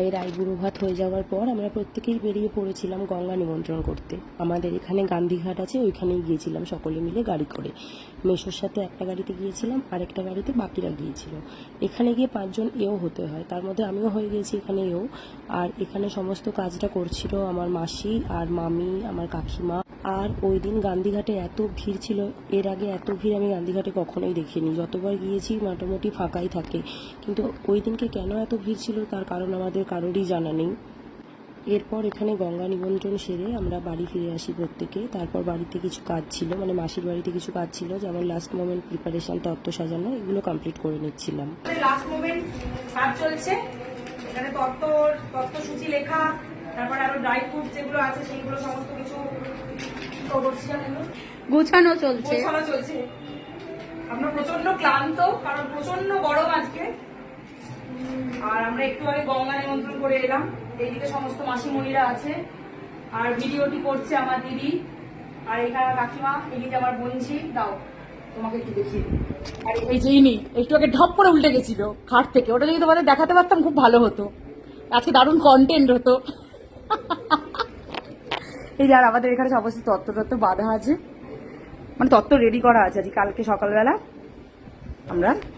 মায়ের আইবুড়ো ভাত হয়ে যাওয়ার পর আমরা প্রত্যেকেই বেরিয়ে পড়েছিলাম গঙ্গা নিমন্ত্রণ করতে। আমাদের এখানে গান্ধীঘাট আছে, ওইখানেই গিয়েছিলাম সকলে মিলে গাড়ি করে। মেসোর সাথে একটা গাড়িতে গিয়েছিলাম, আরেকটা গাড়িতে বাকিরা গিয়েছিল। এখানে গিয়ে 5 জন এও হতে হয়, তার মধ্যে আমিও হয়ে গেছি এখানে এও। আর এখানে সমস্ত কাজটা করছিল আমার মাসি আর মামি, আমার কাকিমা। আর ওই দিন গান্ধীঘাটে এত ভিড় ছিল, এর আগে এত ভিড় আমি গান্ধীঘাটে কখনোই দেখিনি। যতবার গিয়েছি মোটামুটি ফাঁকাই থাকে, কিন্তু ওই দিনকে কেন এত ভিড় ছিল তার কারণ আমাদের কারোরই জানা নেই। এরপর এখানে গঙ্গা নিমন্ত্রণ সেরে আমরা বাড়ি ফিরে আসি প্রত্যেকে। তারপর বাড়িতে কিছু কাজ ছিল, মানে মাসির বাড়িতে কিছু কাজ ছিল, যেমন লাস্ট মোমেন্ট প্রিপারেশন, তত্ত্ব সাজানো, এগুলো কমপ্লিট করে নিচ্ছিলাম। লাস্ট মোমেন্ট কাজ চলছে এখানে, তত্ত্বসূচি লেখা, তারপর আরো ড্রাই ফ্রুট যেগুলো আছে সেইগুলো সমস্ত কিছু গোছানো চলছে। আমরা প্রচন্ড ক্লান্ত, কারণ প্রচন্ড গরম আজকে। আর আমরা একটু আগে গঙ্গা নিমন্ত্রণ করে এলাম। এইদিকে সমস্ত মাসিমণিরা আছে, আর ভিডিওটি করছে আমার দিদি, আর এখানে কাকিমা, এদিকে আমার বোনঝি। দাও তোমাকে একটু দেখিয়ে দিই। আর এই যে ইনি একটু আগে ঢপ করে উল্টে গেছিল খাট থেকে, ওটা যদি তোমাদের দেখাতে পারতাম খুব ভালো হতো, আজকে দারুণ কন্টেন্ট হতো। এই যে আর আমাদের এখানে সমস্ত তত্ত্ব বাঁধা আছে, মানে তত্ত্ব রেডি করা আছে আজ কালকে সকালবেলা আমরা